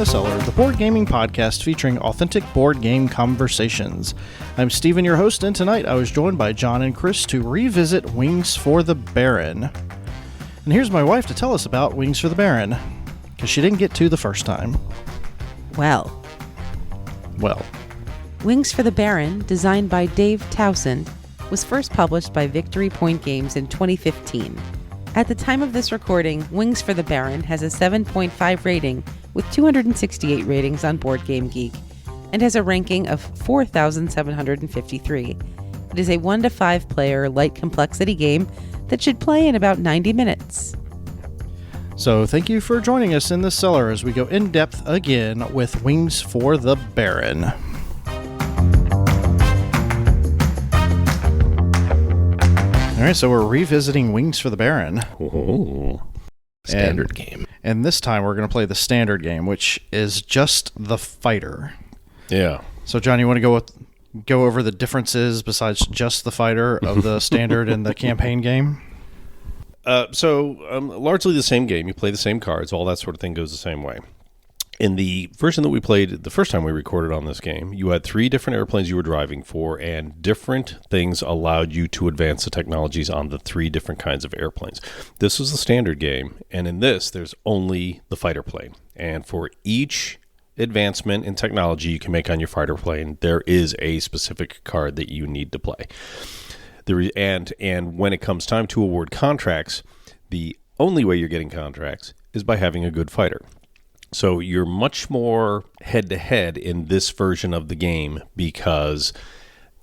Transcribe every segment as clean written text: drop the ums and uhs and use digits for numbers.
the Cellar, the board gaming podcast featuring authentic board game conversations. I'm Steven, your host, and tonight I was joined by John and Chris to revisit Wings for the Baron. And here's my wife to tell us about Wings for the Baron, because she didn't get to the first time. Well. Wings for the Baron, designed by Dave Townsend, was first published by Victory Point Games in 2015. At the time of this recording, Wings for the Baron has a 7.5 rating with 268 ratings on Board Game Geek and has a ranking of 4,753. It is a 1 to 5 player light complexity game that should play in about 90 minutes. So thank you for joining us in the Cellar as we go in depth again with Wings for the Baron. All right, so we're revisiting Wings for the Baron. Oh, standard game. And this time we're going to play the standard game, which is just the fighter. Yeah. So, John, you want to go over the differences besides just the fighter of the standard and the campaign game? Largely the same game. You play the same cards. All that sort of thing goes the same way. In the version that we played the first time we recorded on this game, you had 3 different airplanes you were driving for, and different things allowed you to advance the technologies on the 3 different kinds of airplanes. This was the standard game, and in this, there's only the fighter plane. And for each advancement in technology you can make on your fighter plane, there is a specific card that you need to play. And when it comes time to award contracts, the only way you're getting contracts is by having a good fighter. So you're much more head-to-head in this version of the game because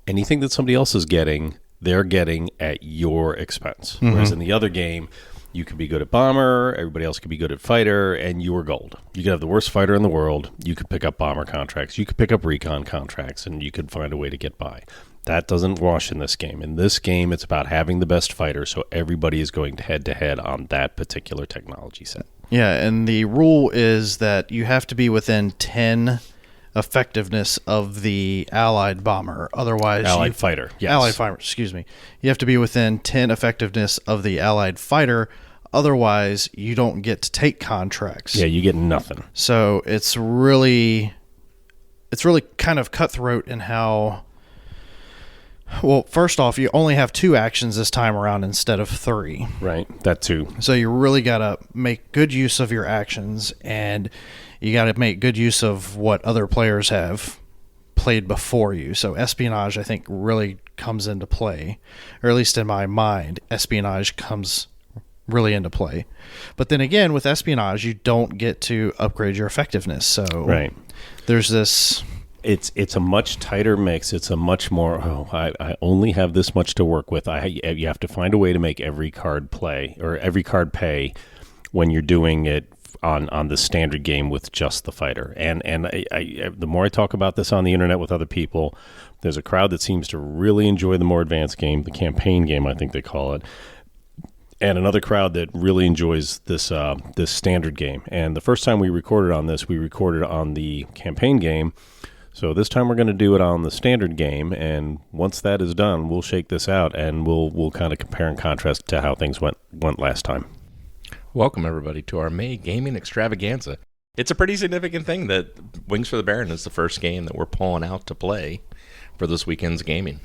anything that somebody else is getting, they're getting at your expense. Mm-hmm. Whereas in the other game, you could be good at bomber, everybody else could be good at fighter, and you're gold. You could have the worst fighter in the world, you could pick up bomber contracts, you could pick up recon contracts, and you could find a way to get by. That doesn't wash in this game. In this game, it's about having the best fighter, so everybody is going head-to-head on that particular technology set. Yeah, and the rule is that you have to be within 10 effectiveness of the allied bomber. Otherwise, Allied fighter, yes. Allied fighter, excuse me. You have to be within 10 effectiveness of the allied fighter. Otherwise, you don't get to take contracts. Yeah, you get nothing. So it's really kind of cutthroat in how... Well, first off, you only have 2 actions this time around instead of 3. Right, that too. So you really got to make good use of your actions, and you got to make good use of what other players have played before you. So espionage, I think, really comes into play, or at least in my mind, espionage comes really into play. But then again, with espionage, you don't get to upgrade your effectiveness. So right. There's this... It's a much tighter mix. It's a much more, I only have this much to work with. You have to find a way to make every card play, or every card pay when you're doing it on the standard game with just the fighter. And I the more I talk about this on the internet with other people, there's a crowd that seems to really enjoy the more advanced game, the campaign game, I think they call it. And another crowd that really enjoys this standard game. And the first time we recorded on this, we recorded on the campaign game. So this time we're going to do it on the standard game, and once that is done, we'll shake this out, and we'll kind of compare and contrast to how things went last time. Welcome, everybody, to our May Gaming Extravaganza. It's a pretty significant thing that Wings for the Baron is the first game that we're pulling out to play for this weekend's gaming.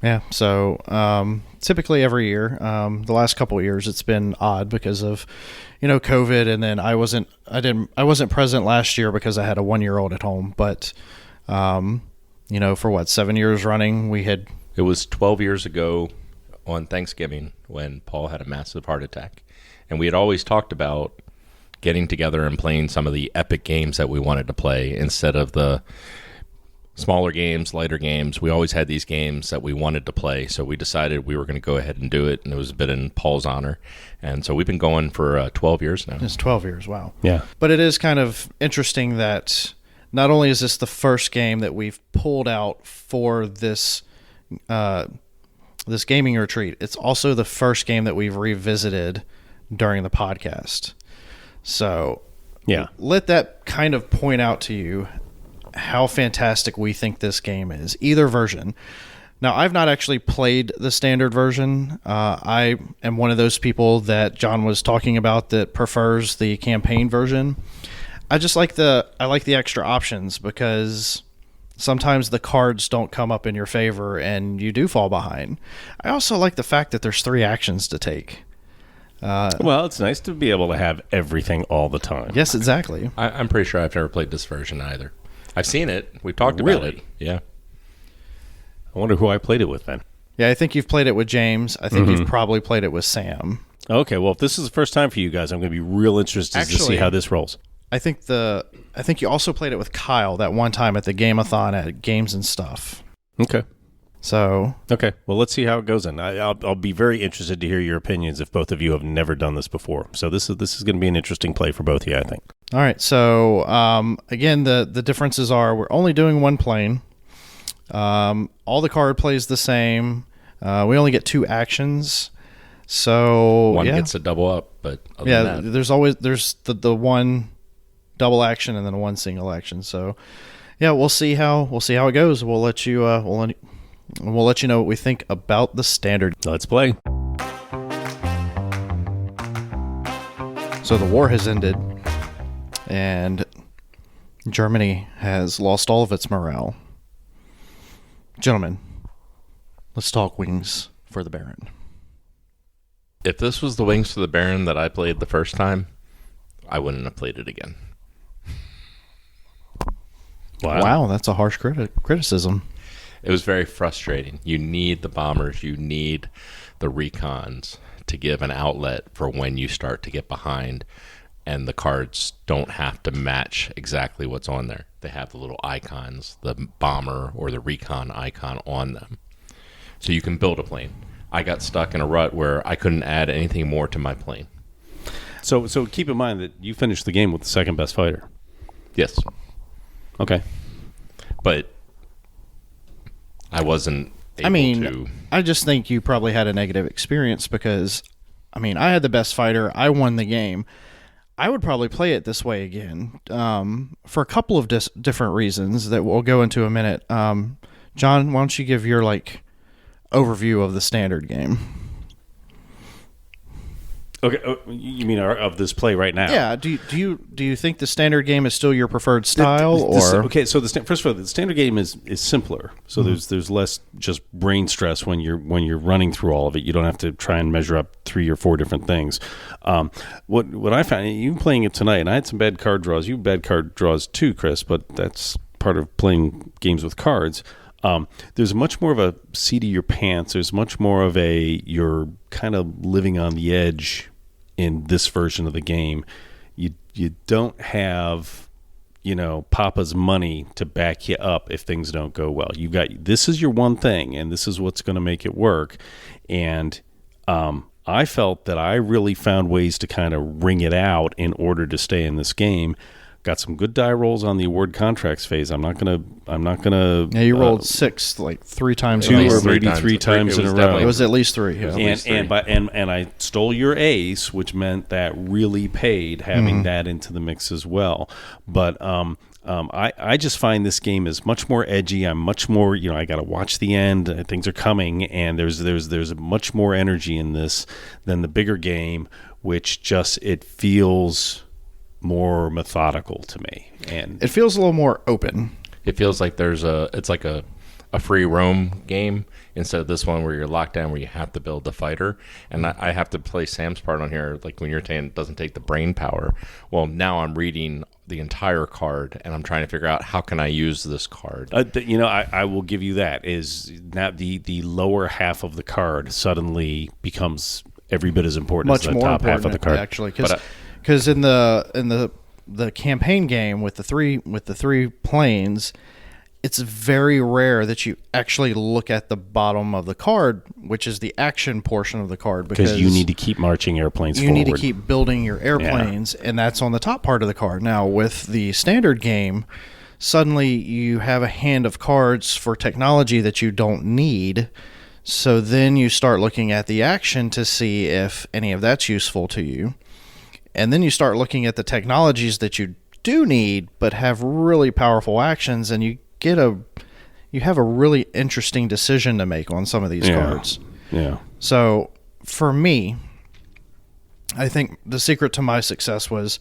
Yeah, so typically every year, the last couple of years, it's been odd because of, COVID, and then I wasn't present last year because I had a 1-year-old at home, but... for 7 years running, It was 12 years ago on Thanksgiving when Paul had a massive heart attack. And we had always talked about getting together and playing some of the epic games that we wanted to play instead of the smaller games, lighter games. We always had these games that we wanted to play. So we decided we were going to go ahead and do it. And it was a bit in Paul's honor. And so we've been going for 12 years now. It's 12 years. Wow. Yeah. But it is kind of interesting that... Not only is this the first game that we've pulled out for this this gaming retreat, it's also the first game that we've revisited during the podcast. So, yeah, let that kind of point out to you how fantastic we think this game is, either version. Now, I've not actually played the standard version. I am one of those people that John was talking about that prefers the campaign version. I just like the extra options because sometimes the cards don't come up in your favor and you do fall behind. I also like the fact that there's 3 actions to take. Well, it's nice to be able to have everything all the time. Yes, exactly. I'm pretty sure I've never played this version either. I've seen it. We've talked about it. Yeah. I wonder who I played it with then. Yeah, I think you've played it with James. I think you've probably played it with Sam. Okay, well, if this is the first time for you guys, I'm going to be real interested to see how this rolls. I think you also played it with Kyle that one time at the Game-a-thon at Games and Stuff. Okay. So Okay, well, let's see how it goes then. I'll be very interested to hear your opinions if both of you have never done this before. So this is going to be an interesting play for both of you, I think. all right. So again, the differences are we're only doing 1 plane. All the card plays the same. We only get 2 actions. So One gets a double up, but other than that, there's the 1 double action and then 1 single action. So yeah, we'll see how it goes. We'll let you we'll let you know what we think about the standard. Let's play. So the war has ended, and Germany has lost all of its morale. Gentlemen, let's talk Wings for the Baron. if this was the Wings to the Baron that I played the first time, I wouldn't have played it again. Wow, that's a harsh criticism. It was very frustrating. You need the bombers, you need the recons to give an outlet for when you start to get behind, and the cards don't have to match exactly what's on there. They have the little icons, the bomber or the recon icon on them. So you can build a plane. I got stuck in a rut where I couldn't add anything more to my plane. So keep in mind that you finished the game with the second best fighter. Yes. Okay. But I wasn't able to. I just think you probably had a negative experience because, I had the best fighter. I won the game. I would probably play it this way again for a couple of different reasons that we'll go into in a minute. John, why don't you give your overview of the standard game? Okay, you mean of this play right now? Yeah. Do you think the standard game is still your preferred style, Okay, so first of all, the standard game is simpler. So there's less just brain stress when you're running through all of it. You don't have to try and measure up 3 or 4 different things. What I found, you playing it tonight, and I had some bad card draws. You had bad card draws too, Chris, but that's part of playing games with cards. There's much more of a seat of your pants. There's much more of you're kind of living on the edge in this version of the game. You don't have, Papa's money to back you up if things don't go well. This is your one thing, and this is what's going to make it work. And I felt that I really found ways to kind of wring it out in order to stay in this game. Got some good die rolls on the award contracts phase. I'm not gonna. Yeah, you rolled 6 3 times. 2 or maybe 3 times in a row. It was at least 3. Yeah. And I stole your ace, which meant that really paid having that into the mix as well. But I just find this game is much more edgy. I'm much more. I got to watch the end. Things are coming, and there's much more energy in this than the bigger game, which just it feels more methodical to me, and it feels a little more open. It feels like it's like a free roam game instead of this one where you're locked down, where you have to build the fighter. And I have to play Sam's part on here, like when you're saying it doesn't take the brain power. Well, now I'm reading the entire card and I'm trying to figure out how can I use this card. I will give you that is now the lower half of the card suddenly becomes every bit as important Much as the more top half of the card, actually, because in the campaign game with the three planes, it's very rare that you actually look at the bottom of the card, which is the action portion of the card, because you need to keep marching airplanes forward. You need to keep building your airplanes, and that's on the top part of the card. Now, with the standard game, suddenly you have a hand of cards for technology that you don't need. So then you start looking at the action to see if any of that's useful to you. And then you start looking at the technologies that you do need but have really powerful actions, and you have a really interesting decision to make on some of these cards. Yeah. So for me, I think the secret to my success was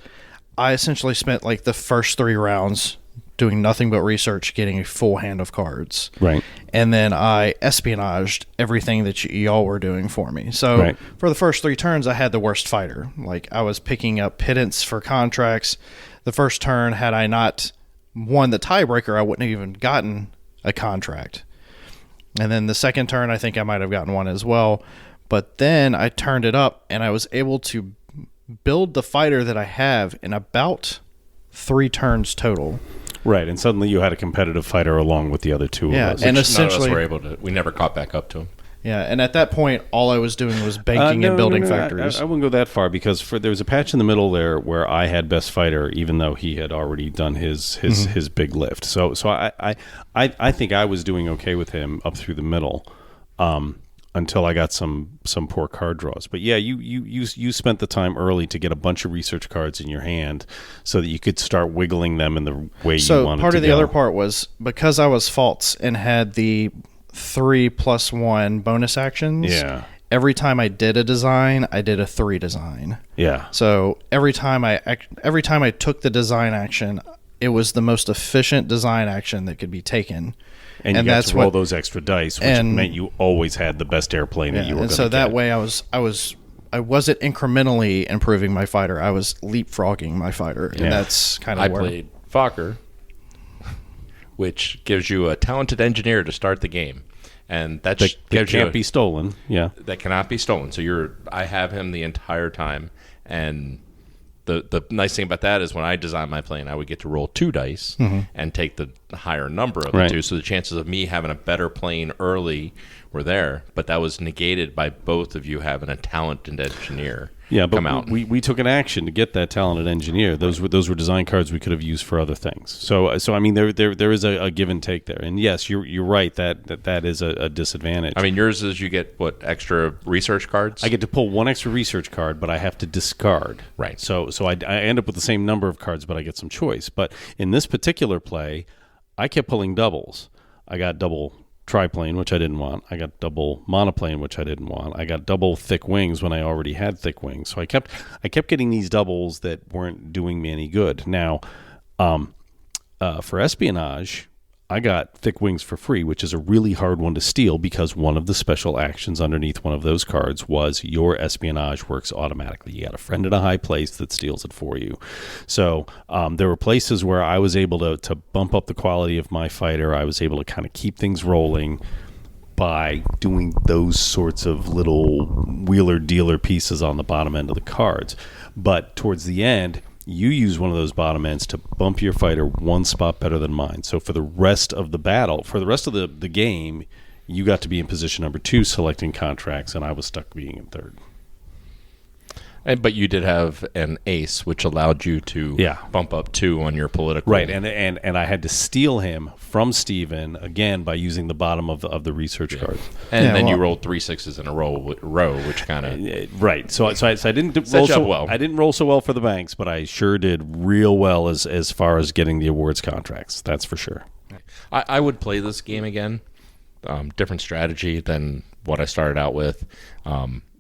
I essentially spent like the first 3 rounds doing nothing but research, getting a full hand of cards. Right. And then I espionaged everything that y'all were doing for me. So for the first 3 turns, I had the worst fighter. Like, I was picking up pittance for contracts. The first turn, had I not won the tiebreaker, I wouldn't have even gotten a contract. And then the second turn, I think I might have gotten one as well. But then I turned it up, and I was able to build the fighter that I have in about 3 turns total. Right, and suddenly you had a competitive fighter along with the other 2 of us. And Which essentially, none of us were able to. We never caught back up to him. Yeah, and at that point, all I was doing was banking and building factories. I wouldn't go that far, because there was a patch in the middle there where I had best fighter, even though he had already done his big lift. So I think I was doing okay with him up through the middle, until I got some poor card draws. But yeah, you spent the time early to get a bunch of research cards in your hand so that you could start wiggling them in the way you wanted to go. So part of the other part was, because I was false and had the 3+1 bonus actions. Yeah. Every time I did a design, I did a 3 design. Yeah. So every time I took the design action, it was the most efficient design action that could be taken. And you got to roll those extra dice, which meant you always had the best airplane that you were going to get. And so that way I wasn't incrementally improving my fighter. I was leapfrogging my fighter. And that's kind of I played Fokker, which gives you a talented engineer to start the game. And that can't be stolen. Yeah. That cannot be stolen. So I have him the entire time. And the nice thing about that is, when I design my plane, I would get to roll 2 dice and take the higher number of the 2. So the chances of me having a better plane early were there. But that was negated by both of you having a talented engineer. Yeah, but come out. We took an action to get that talented engineer. Those were design cards we could have used for other things. So I mean, there is a give and take there. And yes, you're right that is a disadvantage. I mean, yours is you get what, extra research cards? I get to pull 1 extra research card, but I have to discard. Right. So I end up with the same number of cards, but I get some choice. But in this particular play, I kept pulling doubles. I got double triplane, which I didn't want. I got double monoplane, which I didn't want. I got double thick wings when I already had thick wings. So I kept getting these doubles that weren't doing me any good. Now, for espionage, I got thick wings for free, which is a really hard one to steal, because one of the special actions underneath one of those cards was your espionage works automatically. You got a friend in a high place that steals it for you. So there were places where I was able to bump up the quality of my fighter. I was able to kind of keep things rolling by doing those sorts of little wheeler-dealer pieces on the bottom end of the cards. But towards the end, you use one of those bottom ends to bump your fighter 1 spot better than mine. So for the rest of the battle, for the rest of the game, you got to be in position number 2 selecting contracts, and I was stuck being in 3rd. But you did have an ace, which allowed you to bump up 2 on your political. Right, and I had to steal him from Steven, again, by using the bottom of the research cards. And then you rolled 3 6s in a row, which kind of... Right, so I didn't roll so well. I didn't roll so well for the banks, but I sure did real well as far as getting the awards contracts. That's for sure. I would play this game again. Different strategy than what I started out with.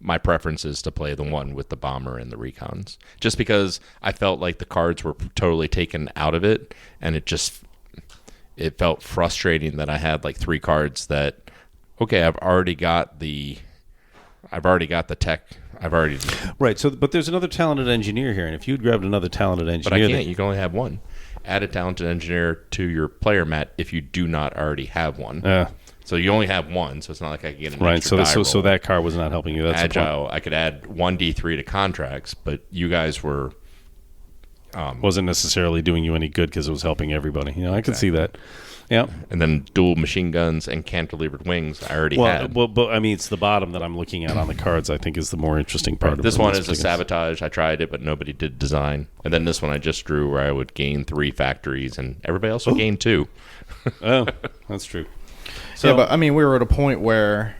My preference is to play the one with the bomber and the recons, just because I felt like the cards were totally taken out of it, and it felt frustrating that I had like 3 cards that, okay, I've already got the tech. Right. So, but there's another talented engineer here, and if you'd grabbed another talented engineer, but I can't. You can only have 1. Add a talented engineer to your player mat if you do not already have one. So you only have 1, so it's not like I can get an extra die roll. So that card was not helping you. That's Agile, I could add 1d3 to contracts, but you guys were... wasn't necessarily doing you any good because it was helping everybody. I could see that. Yeah. And then dual machine guns and cantilevered wings I already had. Well, but I mean, it's the bottom that I'm looking at on the cards, I think, is the more interesting part of it. This one is a sabotage. I tried it, but nobody did design. And then this one I just drew where I would gain 3 factories, and everybody else would gain 2. Oh, that's true. So, yeah, but I mean, we were at a point where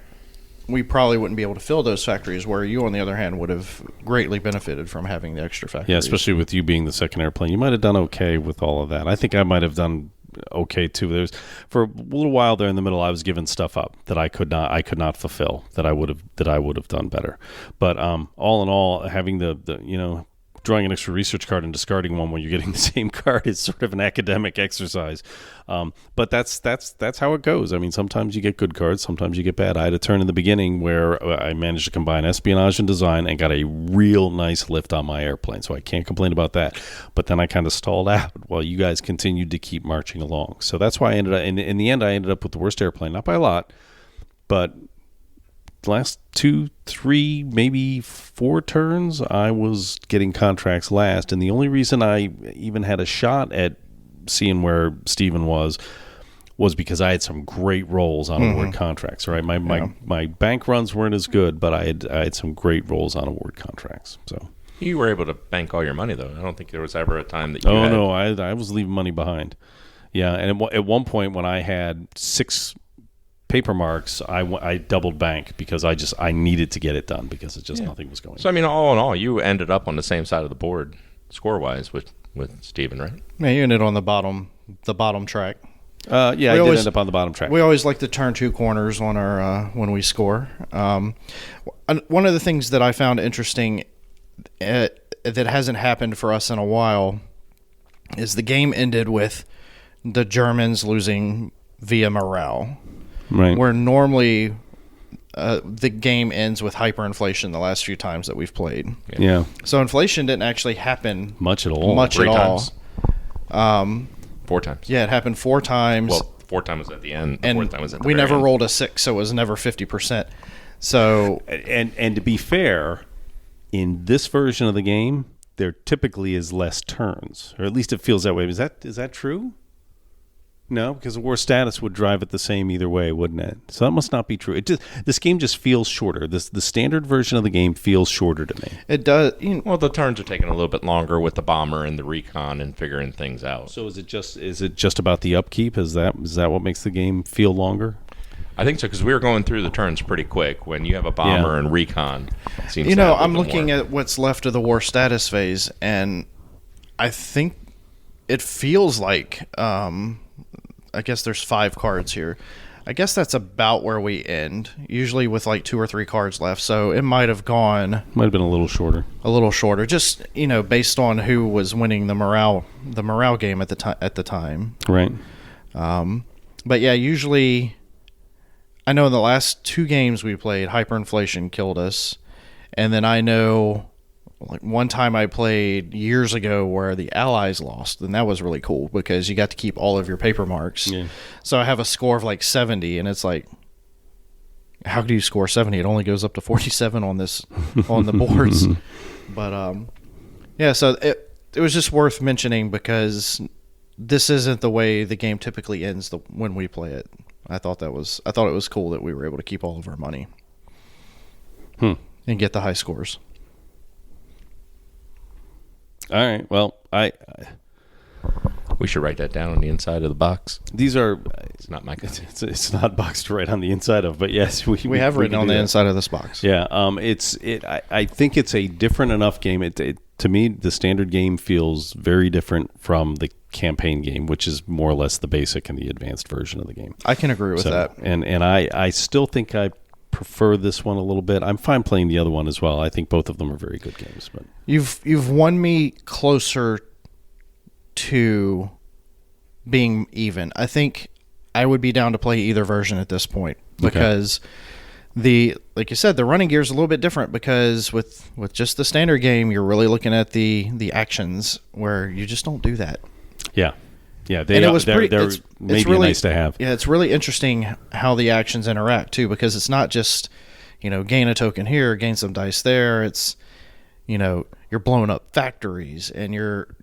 we probably wouldn't be able to fill those factories, where you, on the other hand, would have greatly benefited from having the extra factories. Yeah, especially with you being the second airplane. You might have done okay with all of that. I think I might have done okay too. For a little while there in the middle, I was giving stuff up that I could not fulfill, that I would have done better. But all in all, having the drawing an extra research card and discarding one when you're getting the same card is sort of an academic exercise. But that's how it goes. I mean, sometimes you get good cards, sometimes you get bad. I had a turn in the beginning where I managed to combine espionage and design and got a real nice lift on my airplane, so I can't complain about that. But then I kind of stalled out while you guys continued to keep marching along. So that's why I ended up, in the end, I ended up with the worst airplane, not by a lot, but the last 2, 3, maybe 4 turns, I was getting contracts last. And the only reason I even had a shot at seeing where Steven was because I had some great rolls on award contracts. Right, my bank runs weren't as good, but I had some great rolls on award contracts. So You were able to bank all your money, though. I don't think there was ever a time that you Oh, no, I was leaving money behind. Yeah, and at one point when I had 6 paper marks, I doubled bank because I needed to get it done because it just nothing was going. So, I mean, all in all, you ended up on the same side of the board score-wise with Steven, right? Yeah, you ended on the bottom track. I did end up on the bottom track. We always like to turn 2 corners on our when we score. One of the things that I found interesting that hasn't happened for us in a while is the game ended with the Germans losing via morale. Right. Where normally the game ends with hyperinflation the last few times that we've played. Yeah. So inflation didn't actually happen much at all. 3 times. 4 times. Yeah, it happened 4 times. Well, 4 times was at the end. The and 4th time was at the we very never end. rolled a 6, so it was never 50%. So and to be fair, in this version of the game, there typically is less turns, or at least it feels that way. Is that true? No, because the war status would drive it the same either way, wouldn't it? So that must not be true. This game just feels shorter. The standard version of the game feels shorter to me. it does. Well, the turns are taking a little bit longer with the bomber and the recon and figuring things out. So is it just about the upkeep? Is that what makes the game feel longer? I think so, because we were going through the turns pretty quick. When you have a bomber and recon, it seems You to know, have a I'm little bit looking more. at what's left of the war status phase, and I think it feels like, I guess there's 5 cards here. I guess that's about where we end, usually with like 2 or 3 cards left. So it might have gone Might have been a little shorter. just based on who was winning the morale game at the time. Right. But yeah, usually, I know in the last 2 games we played, hyperinflation killed us. And then I know, like, one time I played years ago where the Allies lost, and that was really cool because you got to keep all of your paper marks. Yeah. So I have a score of like 70, and it's like, how do you score 70? It only goes up to 47 on the boards. But yeah, so it was just worth mentioning because this isn't the way the game typically ends when we play it. I thought it was cool that we were able to keep all of our money and get the high scores. All right. Well, We should write that down on the inside of the box. these are. It's not my copy. It's not boxed right on the inside of, but yes, We have written can on do the that. inside of this box. Yeah. I think it's a different enough game. To me, the standard game feels very different from the campaign game, which is more or less the basic and the advanced version of the game. I can agree with that. And I still think I prefer this one a little bit. I'm fine playing the other one as well. I think both of them are very good games. But You've won me closer to being even. I think I would be down to play either version at this point because like you said, the running gear is a little bit different because with just the standard game, you're really looking at the actions where you just don't do that. yeah, And it was they're it's maybe really nice to have. Yeah, it's really interesting how the actions interact too, because it's not just gain a token here, gain some dice there. It's you're blowing up factories and you're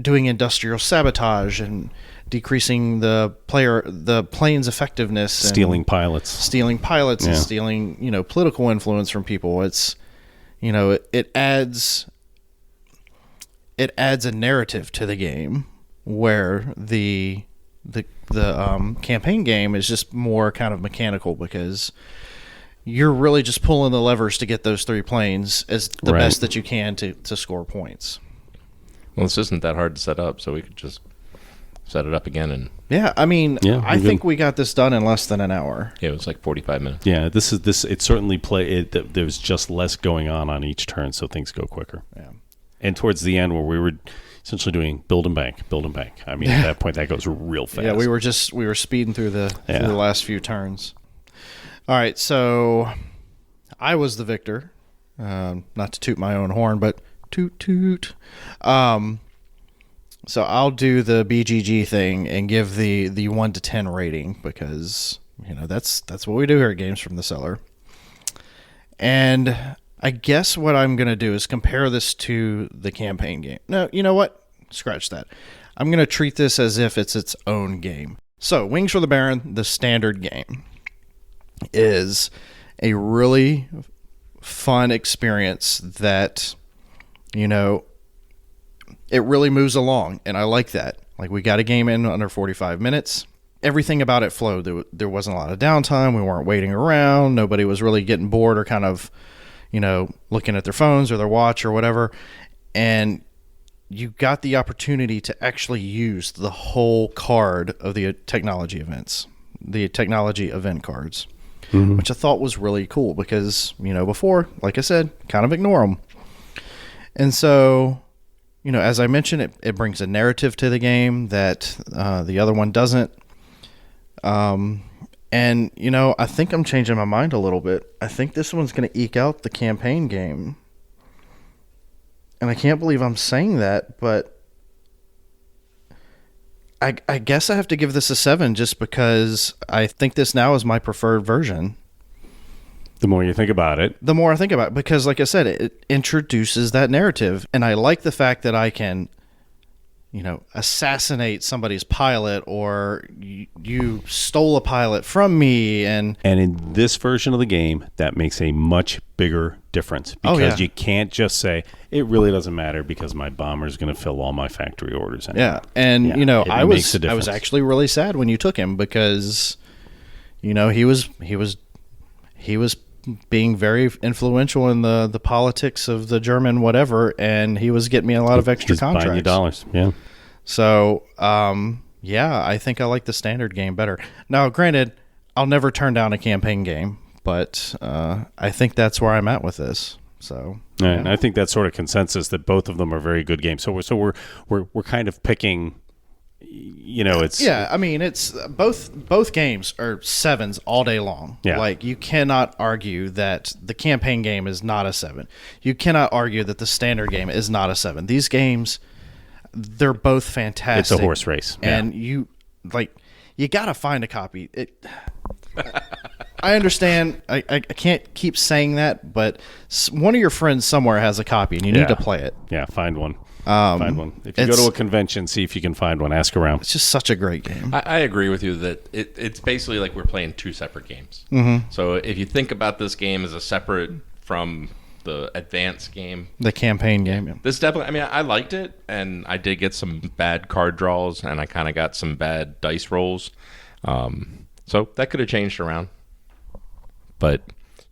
doing industrial sabotage and decreasing the plane's effectiveness, and Stealing pilots. and Yeah. stealing political influence from people. It's it adds a narrative to the game where the campaign game is just more kind of mechanical because you're really just pulling the levers to get those 3 planes as the Right. best that you can to score points. Well, this isn't that hard to set up, so we could just set it up again. And Yeah, I mean, Yeah, I we're think good. we got this done in less than an hour. yeah, it was like 45 minutes. Yeah, this. It certainly there's just less going on each turn, so things go quicker. Yeah. And towards the end, where we were essentially doing build and bank. I mean, at that point, that goes real fast. Yeah, we were speeding through the last few turns. All right, so I was the victor. Not to toot my own horn, but toot toot. So I'll do the BGG thing and give the 1 to 10 rating because that's what we do here at Games from the Cellar. And I guess what I'm going to do is compare this to the campaign game. No, you know what? Scratch that. I'm going to treat this as if it's its own game. So, Wings for the Baron, the standard game, is a really fun experience that, it really moves along, and I like that. Like, we got a game in under 45 minutes. Everything about it flowed. There wasn't a lot of downtime. We weren't waiting around. Nobody was really getting bored or kind of, looking at their phones or their watch or whatever. And you got the opportunity to actually use the whole card of the technology events, the technology event cards, which I thought was really cool because, before, like I said, kind of ignore them. And so, as I mentioned, it brings a narrative to the game that the other one doesn't. And, I think I'm changing my mind a little bit. I think this one's going to eke out the campaign game. And I can't believe I'm saying that, but I guess I have to give this a 7 just because I think this now is my preferred version. The more you think about it. The more I think about it, because like I said, it introduces that narrative. And I like the fact that I can, assassinate somebody's pilot, or you stole a pilot from me. And in this version of the game, that makes a much bigger difference because you can't just say, it really doesn't matter because my bomber is going to fill all my factory orders. Anyway. Yeah. And, I was actually really sad when you took him because, he was being very influential in the politics of the German whatever, and he was getting me a lot of extra contracts. Buying you dollars, yeah. So, I think I like the standard game better. Now, granted, I'll never turn down a campaign game, but I think that's where I'm at with this. So, and I think that's sort of consensus that both of them are very good games. So we're kind of picking. It's it's both games are 7s all day long. Yeah. Like, you cannot argue that the campaign game is not a 7. You cannot argue that the standard game is not a 7. These games, they're both fantastic. It's a horse race, and you got to find a copy. I understand. I can't keep saying that, but one of your friends somewhere has a copy, and you need to play it. Yeah, find one. Find one. If you go to a convention, see if you can find one. Ask around. It's just such a great game. I agree with you that it's basically like we're playing two separate games. So if you think about this game as a separate from the advanced game, the campaign game, this definitely. I liked it, and I did get some bad card draws, and I kind of got some bad dice rolls. So that could have changed around, but.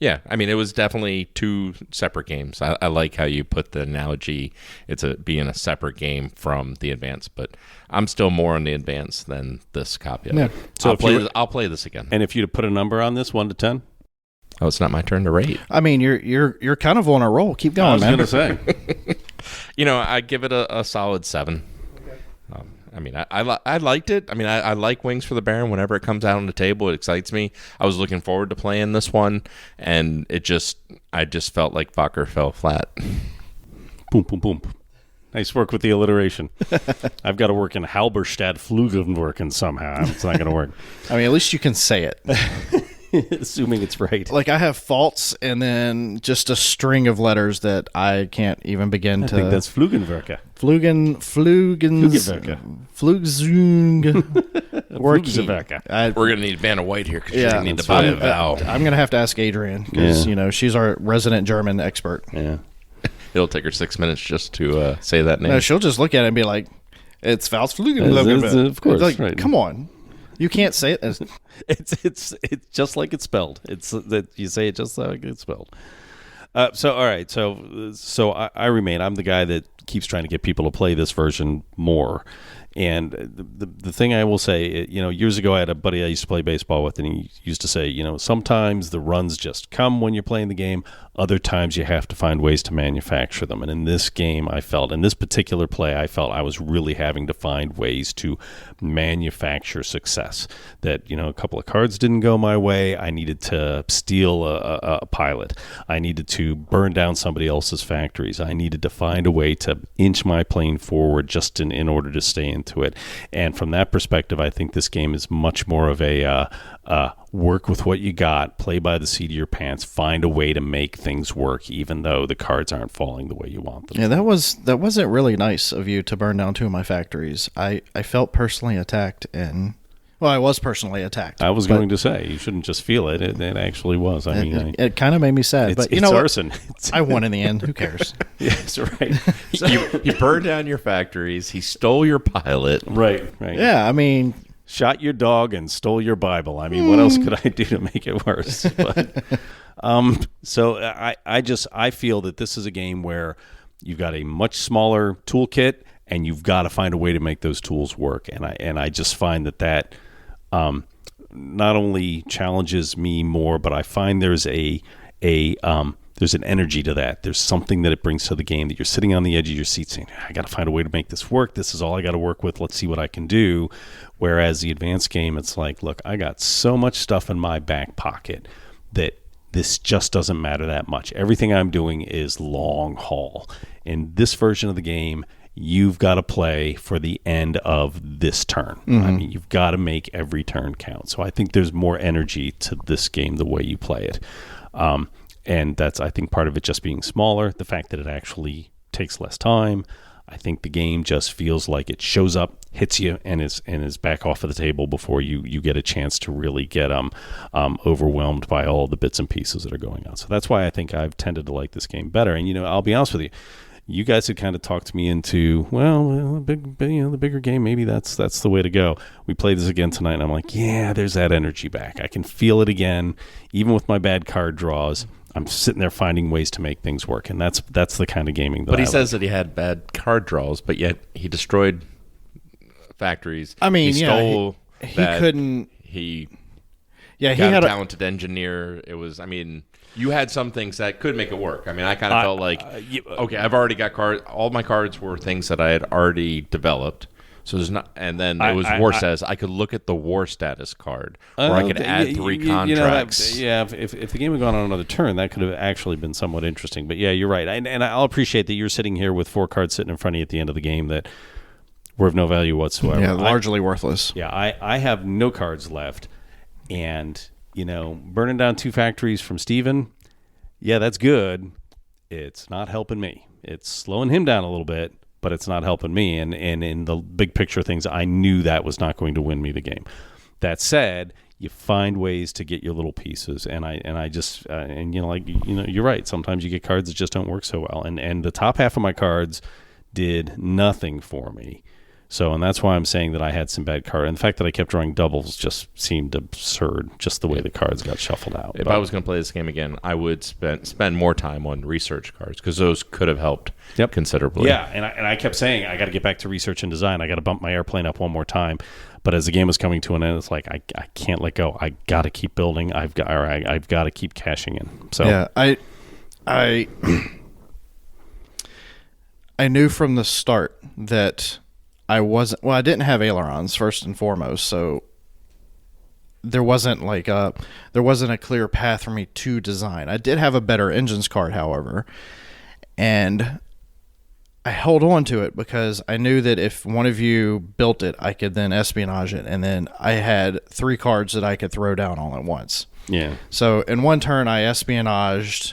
Yeah, it was definitely two separate games. I like how you put the analogy. It's being a separate game from the advanced, but I'm still more on the advanced than this copy of it. So I'll play this again. And if you to put a number on this, 1 to 10? Oh, it's not my turn to rate. You're kind of on a roll. Keep going, man. I was going to say. I give it a solid 7. I liked it. I like Wings for the Baron. Whenever it comes out on the table, it excites me. I was looking forward to playing this one, and I just felt like Fokker fell flat. Boom, boom, boom. Nice work with the alliteration. I've got to work in Halberstadt Flugenwerken somehow. It's not going to work. At least you can say it. Assuming it's right. Like, I have faults and then just a string of letters that I can't even begin to. I think that's Flugenwerke. Flugzung. We're going to need Vanna White here because you're going to need to buy a vowel. I'm going to have to ask Adrian because, she's our resident German expert. Yeah. It'll take her 6 minutes just to say that name. No, she'll just look at it and be like, it's Faustflugen. Of course, like, right. Come on. You can't say it. It's just like it's spelled. It's that you say it just like it's spelled. So all right. So I remain. I'm the guy that keeps trying to get people to play this version more, And the thing I will say, years ago I had a buddy I used to play baseball with, and he used to say, sometimes the runs just come when you're playing the game. Other times you have to find ways to manufacture them. And in this game, in this particular play, I felt I was really having to find ways to manufacture success. That, a couple of cards didn't go my way. I needed to steal a pilot. I needed to burn down somebody else's factories. I needed to find a way to inch my plane forward just in order to stay into it. And from that perspective, I think this game is much more of a work with what you got, play by the seat of your pants, find a way to make things work, even though the cards aren't falling the way you want them. Yeah, that wasn't really nice of you to burn down 2 of my factories. I felt personally attacked, and I was personally attacked. I was going to say, you shouldn't just feel it. It actually was. It kind of made me sad. But it's arson. I won in the end. Who cares? Yes, right. So, he burned down your factories. He stole your pilot. Right. Yeah, shot your dog and stole your Bible. What else could I do to make it worse? But, so I feel that this is a game where you've got a much smaller toolkit, and you've got to find a way to make those tools work. And I just find that not only challenges me more, but I find there's there's an energy to that. There's something that it brings to the game, that you're sitting on the edge of your seat saying, I got to find a way to make this work. This is all I got to work with. Let's see what I can do. Whereas the advanced game, it's like, look, I got so much stuff in my back pocket that this just doesn't matter that much. Everything I'm doing is long haul. In this version of the game, you've got to play for the end of this turn. Mm-hmm. You've got to make every turn count. So I think there's more energy to this game the way you play it. And that's, I think, part of it just being smaller, the fact that it actually takes less time. I think the game just feels like it shows up, hits you, and is back off of the table before you get a chance to really get overwhelmed by all the bits and pieces that are going on. So that's why I think I've tended to like this game better. And I'll be honest with you, you guys had kind of talked me into, the bigger game, maybe that's the way to go. We played this again tonight, and I'm like, yeah, there's that energy back. I can feel it again, even with my bad card draws. I'm sitting there finding ways to make things work, and that's the kind of gaming that But he I says like. that he had bad card draws, but yet he destroyed factories. He stole. he couldn't. He Yeah, got a talented engineer. It was. You had some things that could make it work. I kind of felt like, okay, I've already got cards. All my cards were things that I had already developed. So there's not, and then it was war status. I could look at the war status card, or I could add 3 contracts. If the game had gone on another turn, that could have actually been somewhat interesting. But yeah, you're right, and I'll appreciate that you're sitting here with 4 cards sitting in front of you at the end of the game that were of no value whatsoever. Yeah, largely worthless. Yeah, I have no cards left, and burning down 2 factories from Steven, yeah, that's good. It's not helping me. It's slowing him down a little bit, but it's not helping me. And in the big picture of things, I knew that was not going to win me the game. That said, you find ways to get your little pieces, and I just you're right. Sometimes you get cards that just don't work so well, and the top half of my cards did nothing for me. So, and that's why I'm saying that I had some bad cards. And the fact that I kept drawing doubles just seemed absurd, just the way the cards got shuffled out. If I was going to play this game again, I would spend more time on research cards, because those could have helped considerably. Yeah, and I kept saying, I got to get back to research and design. I got to bump my airplane up one more time. But as the game was coming to an end, it's like, I can't let go. I got to keep building. I've got to keep cashing in. So yeah, I knew from the start that I didn't have ailerons first and foremost, so there wasn't a clear path for me to design. I did have a better engines card, however, and I held on to it because I knew that if one of you built it, I could then espionage it, and then I had 3 cards that I could throw down all at once. Yeah. So in one turn, I espionaged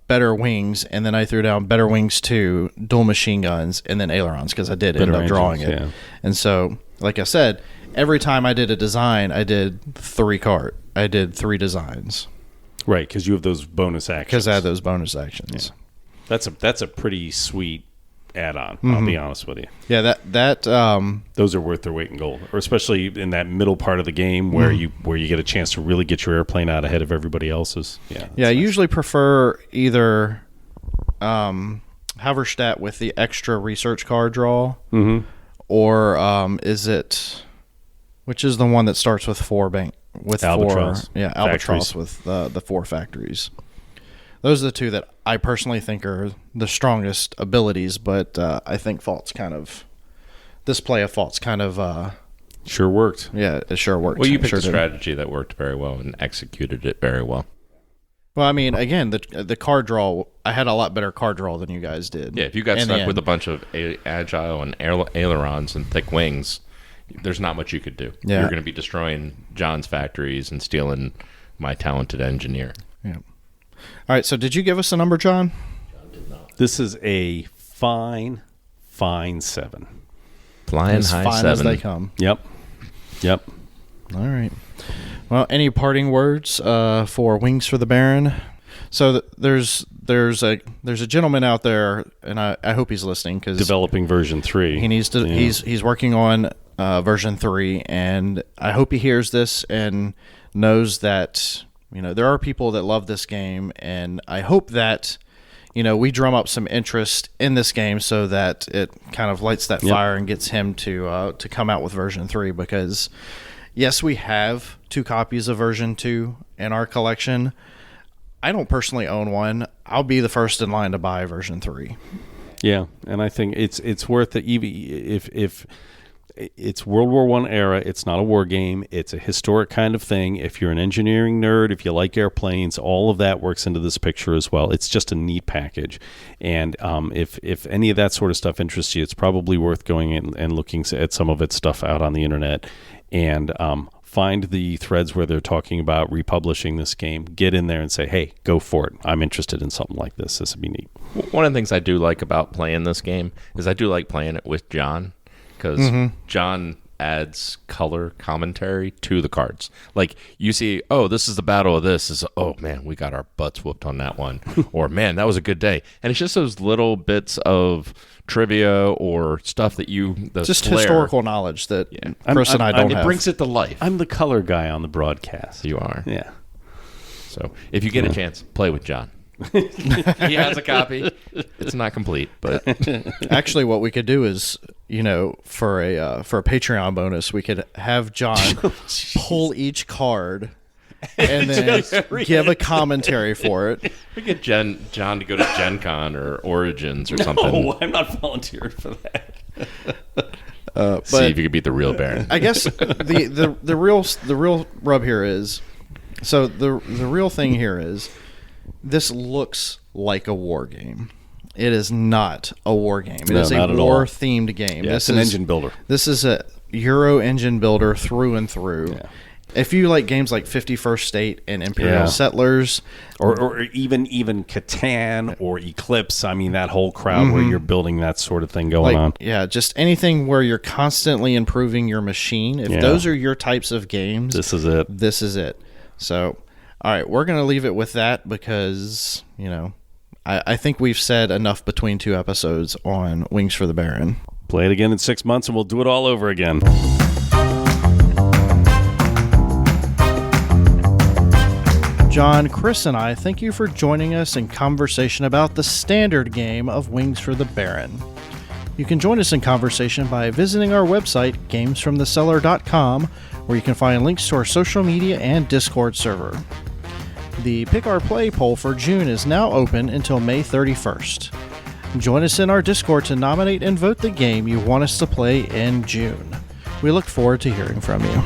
better wings, and then I threw down better wings 2, dual machine guns, and then ailerons, because I did end up drawing it. Yeah. And so, like I said, every time I did a design, I did 3 designs. Right, because you have those bonus actions. Because I had those bonus actions. Yeah. That's a pretty sweet add-on. Mm-hmm. I'll be honest with you. Yeah, those are worth their weight in gold, or especially in that middle part of the game where you get a chance to really get your airplane out ahead of everybody else's. Yeah, nice. I usually prefer either Haverstadt with the extra research card draw, or is it? Which is the one that starts with Albatross. Albatross Factories. with the 4 factories. Those are the 2 that I personally think are the strongest abilities, but I think this play of Fault's kind of Sure worked. yeah, it sure worked. Well, you It picked sure a did. strategy that worked very well and executed it very well. Well, I mean, again, the card draw, I had a lot better card draw than you guys did. Yeah, if you got in the stuck with a end. bunch of agile and ailerons and thick wings, there's not much you could do. Yeah. You're going to be destroying John's factories and stealing my talented engineer. Yeah. All right, so did you give us a number, John? This is a fine 7. Flying As high fine 7. as they come. Yep. All right. Well, any parting words for Wings for the Baron? So there's a gentleman out there, and I hope he's listening because Developing version 3. he needs to. Yeah. He's working on version 3, and I hope he hears this and knows that there are people that love this game, and I hope that we drum up some interest in this game so that it kind of lights that fire and gets him to come out with version 3 because. Yes, we have 2 copies of version 2 in our collection. I don't personally own one. I'll be the first in line to buy version 3. Yeah, and I think it's worth it. Even if it's World War I era, it's not a war game. It's a historic kind of thing. If you're an engineering nerd, if you like airplanes, all of that works into this picture as well. It's just a neat package, and if any of that sort of stuff interests you, it's probably worth going in and looking at some of its stuff out on the internet. And find the threads where they're talking about republishing this game. Get in there and say, hey, go for it. I'm interested in something like this. This would be neat. One of the things I do like about playing this game is I do like playing it with John because John adds color commentary to the cards. Like you see, oh, this is the battle of this. Oh, man, we got our butts whooped on that one. Or, man, that was a good day. And it's just those little bits of trivia or stuff that Just historical knowledge that Chris and I don't have. It brings it to life. I'm the color guy on the broadcast. You are. Yeah. So if you get a chance, play with John. He has a copy. It's not complete, but Actually, what we could do is, for a Patreon bonus, we could have John pull each card and then give a commentary for it. we get John to go to Gen Con or Origins or something. Oh, I'm not volunteering for that. See if you could beat the real Baron. I guess the real rub here is, so the real thing here is, this looks like a war game. It is not a war game. It is a war-themed game. Yeah, it's an engine builder. This is a Euro engine builder through and through. Yeah. If you like games like 51st State and Imperial Settlers, or even Catan or Eclipse, I mean that whole crowd where you're building that sort of thing going on. Yeah, just anything where you're constantly improving your machine. If those are your types of games, This is it. This is it. So, all right, we're going to leave it with that because, I think we've said enough between 2 episodes on Wings for the Baron. Play it again in 6 months and we'll do it all over again. John, Chris, and I thank you for joining us in conversation about the standard game of Wings for the Baron. You can join us in conversation by visiting our website, gamesfromthecellar.com, where you can find links to our social media and Discord server. The Pick Our Play poll for June is now open until May 31st. Join us in our Discord to nominate and vote the game you want us to play in June. We look forward to hearing from you.